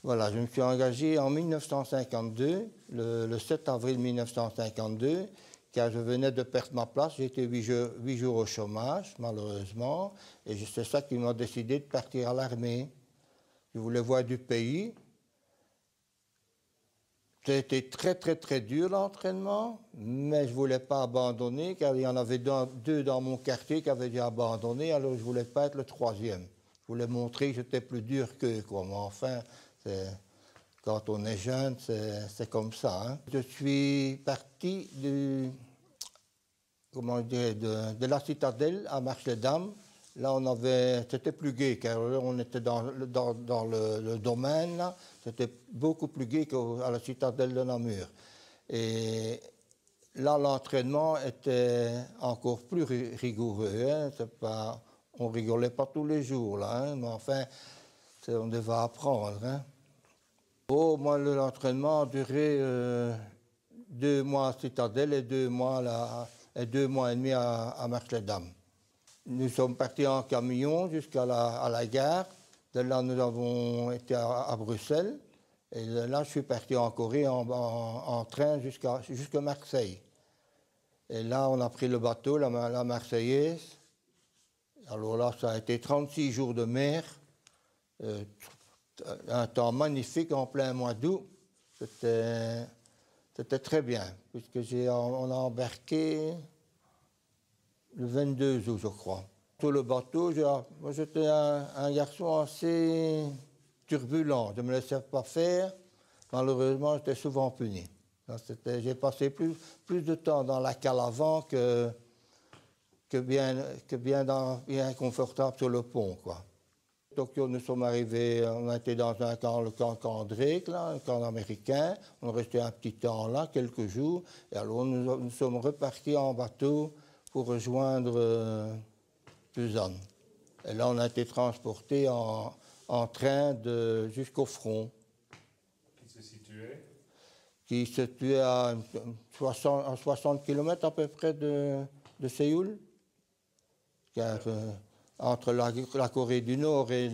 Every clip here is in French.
Voilà, je me suis engagé en 1952, le 7 avril 1952, car je venais de perdre ma place. J'ai été 8 jours au chômage, malheureusement, et c'est ça qui m'a décidé de partir à l'armée. Je voulais voir du pays. C'était très dur l'entraînement, mais je ne voulais pas abandonner, car il y en avait deux dans mon quartier qui avaient déjà abandonné, alors je ne voulais pas être le troisième. Je voulais montrer que j'étais plus dur qu'eux, quoi. Mais enfin, quand on est jeune, c'est comme ça. Hein. Je suis parti de la citadelle à Marche-les-Dames. Là, c'était plus gai, car là, on était dans le domaine, là. C'était beaucoup plus gai qu'à la citadelle de Namur. Et là, l'entraînement était encore plus rigoureux. Hein. On rigolait pas tous les jours, là, hein, mais enfin, on devait apprendre. Hein. Oh, moi, l'entraînement a duré 2 mois à Citadelle et 2 mois, et 2 mois et demi à Marche-les-Dames. Nous sommes partis en camion jusqu'à la gare. De là, nous avons été à Bruxelles. Et là, je suis parti en Corée en train jusqu'à Marseille. Et là, on a pris le bateau, la Marseillaise. Alors là, ça a été 36 jours de mer. Un temps magnifique en plein mois d'août. C'était très bien, puisque on a embarqué le 22 août, je crois. Sur le bateau, moi j'étais un garçon assez turbulent. Je ne me laissais pas faire. Malheureusement, j'étais souvent puni. J'ai passé plus de temps dans la cale avant que bien confortable sur le pont, quoi. Tokyo, nous sommes arrivés, on a été dans le camp Drake, là, un camp américain. On est resté un petit temps là, quelques jours. Et alors nous sommes repartis en bateau pour rejoindre Lausanne. Et là, on a été transportés en train jusqu'au front. Qui se situait? Qui se situait à 60 km à peu près de Séoul. Car, entre la Corée du Nord et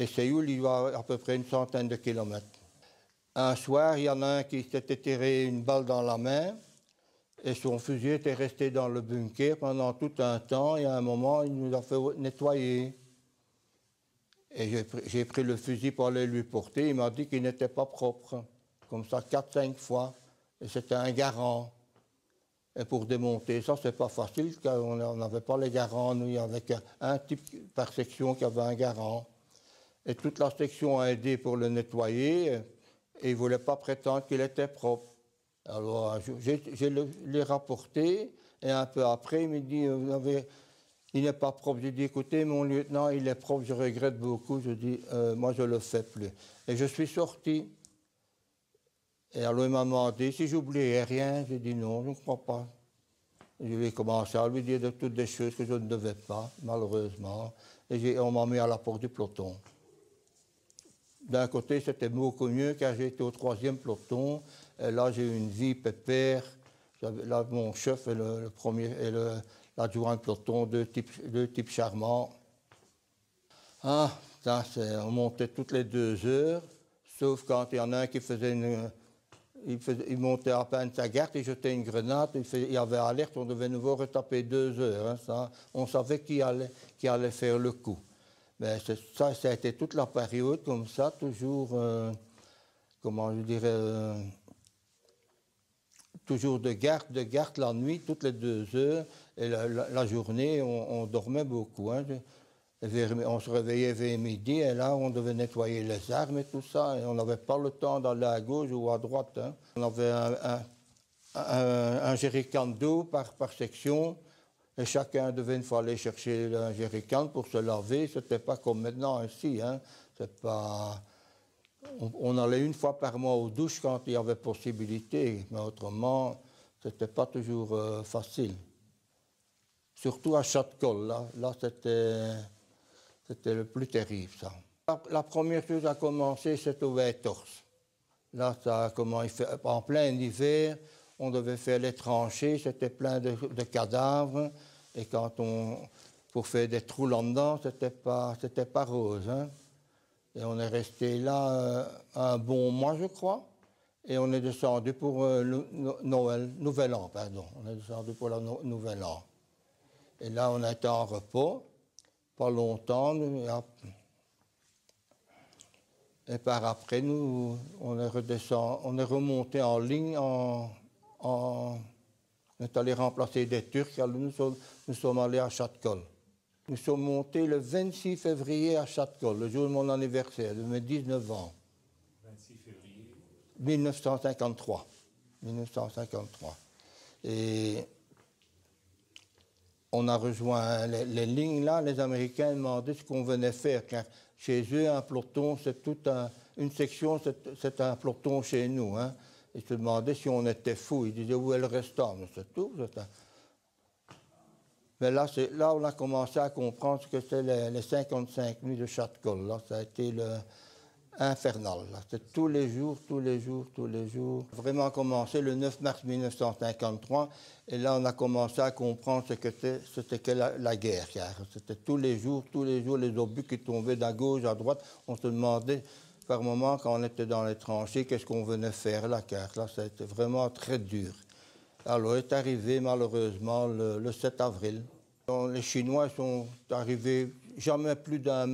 Séoul, il y a à peu près une centaine de kilomètres. Un soir, il y en a un qui s'était tiré une balle dans la main et son fusil était resté dans le bunker pendant tout un temps et à un moment, il nous a fait nettoyer. Et j'ai pris le fusil pour aller lui porter, il m'a dit qu'il n'était pas propre, comme ça 4-5 fois. Et c'était un garant. Et pour démonter ça, c'est pas facile, car on n'avait pas les garants. Nous, il y avait un type par section qui avait un garant. Et toute la section a aidé pour le nettoyer, et il ne voulait pas prétendre qu'il était propre. Alors, je l'ai rapporté, et un peu après, il me dit, il n'est pas propre. J'ai dit, écoutez, mon lieutenant, il est propre, je regrette beaucoup. Je dis, moi, je ne le fais plus. Et je suis sorti. Et alors il m'a demandé si j'oubliais rien. J'ai dit non, je ne crois pas. Je vais commencer à lui dire de toutes des choses que je ne devais pas, malheureusement. Et on m'a mis à la porte du peloton. D'un côté, c'était beaucoup mieux car j'ai été au 3e peloton. Et là, j'ai eu une vie pépère. Là, mon chef et l'adjoint de peloton, deux types charmants. Ah, on montait toutes les 2 heures, sauf quand il y en a un qui faisait il montait à peine sa garde, il jetait une grenade, il y avait alerte, on devait nouveau retaper 2 heures. Hein, ça, on savait qui allait faire le coup. Mais ça a été toute la période comme ça, toujours, comment je dirais, toujours de garde la nuit, toutes les 2 heures, et la journée, on dormait beaucoup. Hein. On se réveillait vers midi et là, on devait nettoyer les armes et tout ça. Et on n'avait pas le temps d'aller à gauche ou à droite. Hein. On avait un jerrycan d'eau par section. Et chacun devait une fois aller chercher un jerrycan pour se laver. C'était pas comme maintenant ici. Hein. On allait une fois par mois aux douches quand il y avait possibilité. Mais autrement, c'était pas toujours facile. Surtout à Châteaucol. Là c'était le plus terrible, ça. La première chose à commencer, c'est au Weitors. Là, en plein hiver, on devait faire les tranchées, c'était plein de cadavres. Et pour faire des trous là-dedans, c'était pas rose. Hein. Et on est resté là un bon mois, je crois. Et on est descendu pour Nouvel An, pardon. On est descendu pour le Nouvel An. Et là, on a été en repos, pas longtemps. Et par après, nous, on est remonté en ligne, on est allé remplacer des Turcs. Alors nous sommes allés à Châteaucol. Nous sommes montés le 26 février à Châteaucol, le jour de mon anniversaire, de mes 19 ans. 26 février 1953. 1953. Et on a rejoint les lignes là, les Américains demandaient ce qu'on venait faire, car chez eux, un peloton, c'est toute une section, c'est un peloton chez nous. Hein. Ils se demandaient si on était fous. Ils disaient où est le restant, c'est tout. Mais là, on a commencé à comprendre ce que c'est les 55 nuits de Châteaucol. Là, ça a été infernal. C'était tous les jours. Vraiment commencé le 9 mars 1953. Et là, on a commencé à comprendre ce que c'était que la guerre. C'était tous les jours, les obus qui tombaient d'à gauche, à droite. On se demandait par moments, quand on était dans les tranchées, qu'est-ce qu'on venait faire là, car là, ça a été vraiment très dur. Alors, est arrivé malheureusement le 7 avril. Les Chinois sont arrivés jamais plus à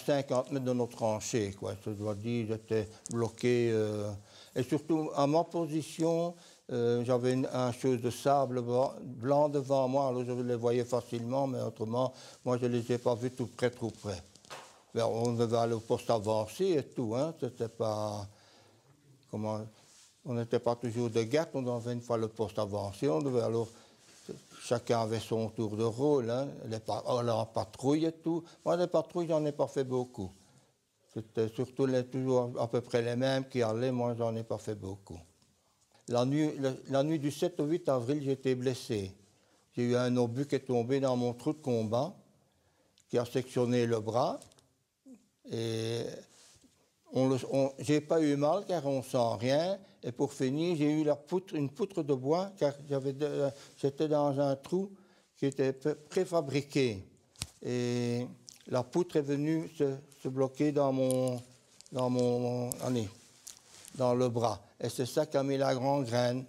50 mètres de nos tranchées, quoi. Je dois dire, ils étaient bloqués. Et surtout, à ma position, j'avais un chose de sable blanc devant moi, alors je les voyais facilement, mais autrement, moi, je ne les ai pas vus tout près. Mais on devait aller au poste avancé et tout, hein. C'était pas... On n'était pas toujours de garde, on avait une fois le poste avancé, on devait alors... Chacun avait son tour de rôle, hein. La patrouille et tout. Moi, les patrouilles, j'en ai pas fait beaucoup. C'était surtout toujours à peu près les mêmes qui allaient, moi, j'en ai pas fait beaucoup. La nuit du 7 au 8 avril, j'ai été blessé. J'ai eu un obus qui est tombé dans mon trou de combat, qui a sectionné le bras. Et j'ai pas eu mal car on sent rien. Et pour finir, j'ai eu une poutre de bois car j'étais dans un trou qui était préfabriqué. Et la poutre est venue se bloquer dans le bras. Et c'est ça qui a mis la gangrène.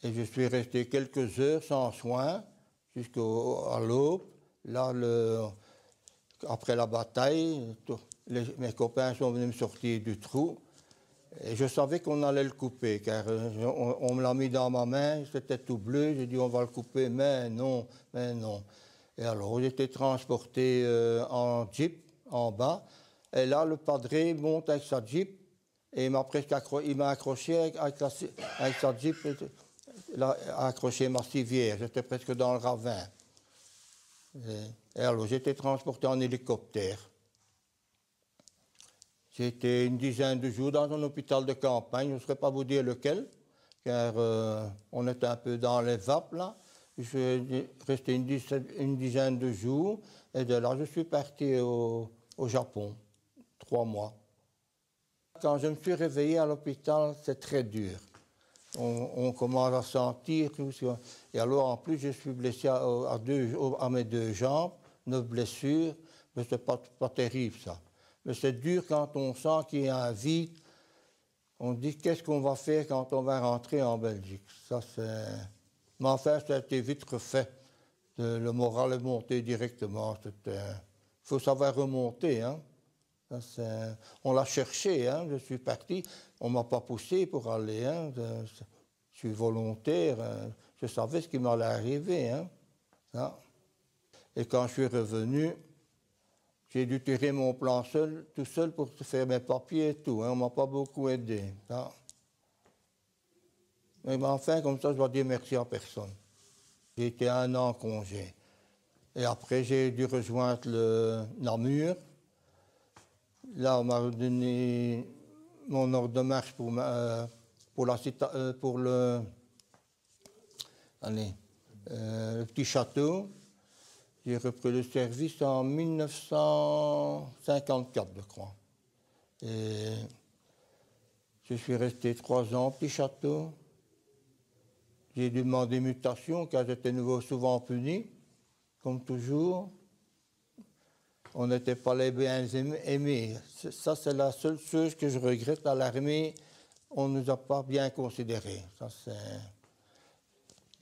Et je suis resté quelques heures sans soins jusqu'à l'aube. Là, après la bataille, mes copains sont venus me sortir du trou. Et je savais qu'on allait le couper, car on me l'a mis dans ma main, c'était tout bleu. J'ai dit on va le couper, mais non. Et alors j'ai été transporté en jeep, en bas. Et là, le padré monte avec sa jeep et il m'a accroché avec sa jeep, il a accroché ma civière. J'étais presque dans le ravin. Et alors j'ai été transporté en hélicoptère. J'ai été une dizaine de jours dans un hôpital de campagne, je ne saurais pas vous dire lequel, car on était un peu dans les vapes là. Je suis resté une dizaine de jours et de là je suis parti au Japon, 3 mois. Quand je me suis réveillé à l'hôpital, c'est très dur. On commence à sentir tout ça. Et alors en plus je suis blessé à mes 2 jambes, 9 blessures, mais c'est pas terrible ça. Mais c'est dur quand on sent qu'il y a un vide. On dit qu'est-ce qu'on va faire quand on va rentrer en Belgique. Ça, mais enfin, ça a été vite refait. Le moral est monté directement. Il faut savoir remonter. Hein. Ça, on l'a cherché. Hein. Je suis parti. On ne m'a pas poussé pour aller. Hein. Je suis volontaire. Je savais ce qui m'allait arriver. Hein. Et quand je suis revenu, j'ai dû tirer mon plan tout seul pour faire mes papiers et tout. Hein. On ne m'a pas beaucoup aidé. Ça. Mais enfin, comme ça, je dois dire merci à personne. J'ai été 1 an en congé. Et après, j'ai dû rejoindre le Namur. Là, on m'a donné mon ordre de marche pour le petit château. J'ai repris le service en 1954, je crois. Et je suis resté 3 ans au petit château. J'ai dû demander mutation car j'étais souvent puni, comme toujours. On n'était pas les bien aimés. Ça, c'est la seule chose que je regrette à l'armée. On ne nous a pas bien considérés. Ça,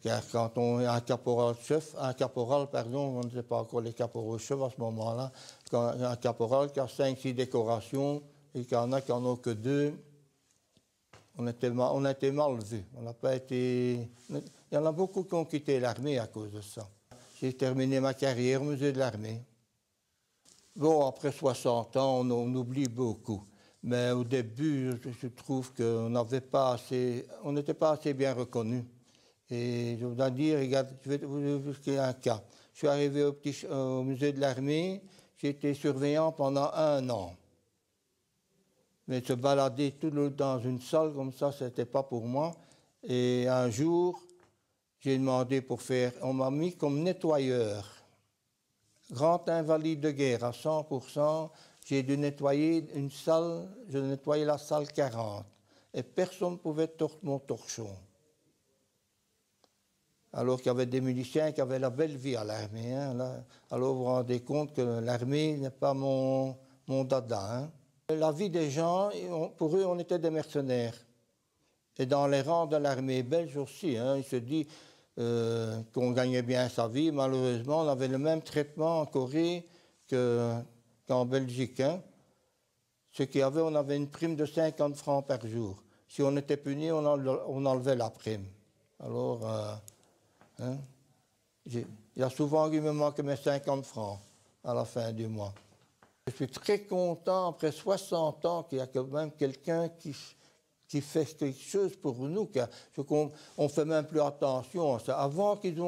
car quand on est un caporal-chef, on ne sait pas encore les caporaux-chefs à ce moment-là, quand un caporal qui a 5-6 décorations et qu'il y en a qui n'en ont que 2, on a été mal vus. On n'a pas été... Il y en a beaucoup qui ont quitté l'armée à cause de ça. J'ai terminé ma carrière au musée de l'armée. Bon, après 60 ans, on oublie beaucoup. Mais au début, je trouve qu'on n'était pas assez bien reconnus. Et je dois dire, regarde, je vais vous expliquer un cas. Je suis arrivé au musée de l'armée, j'ai été surveillant pendant 1 an. Mais se balader tout le temps dans une salle comme ça, ce n'était pas pour moi. Et un jour, j'ai demandé pour faire, on m'a mis comme nettoyeur. Grand invalide de guerre à 100%, j'ai dû nettoyer une salle, je nettoyais la salle 40. Et personne ne pouvait torcher mon torchon. Alors qu'il y avait des miliciens qui avaient la belle vie à l'armée. Hein, alors vous vous rendez compte que l'armée n'est pas mon dada. Hein. La vie des gens, pour eux, on était des mercenaires. Et dans les rangs de l'armée belge aussi, hein, il se dit qu'on gagnait bien sa vie. Malheureusement, on avait le même traitement en Corée qu'en Belgique. Hein. Ce qu'il y avait, on avait une prime de 50 francs par jour. Si on était puni, on enlevait la prime. Alors, hein, il y a souvent qu'il me manque mes 50 francs à la fin du mois. Je suis très content, après 60 ans, qu'il y a quand même quelqu'un qui fait quelque chose pour nous, qu'on ne fait même plus attention à ça. Avant qu'il y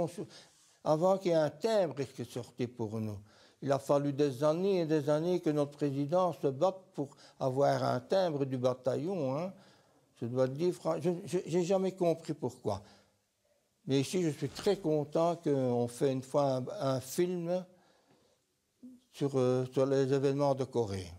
ait un timbre qui est sorti pour nous, il a fallu des années et des années que notre président se batte pour avoir un timbre du bataillon. Hein. Je dois te dire, je n'ai jamais compris pourquoi. Mais ici, je suis très content qu'on fait une fois un film sur les événements de Corée.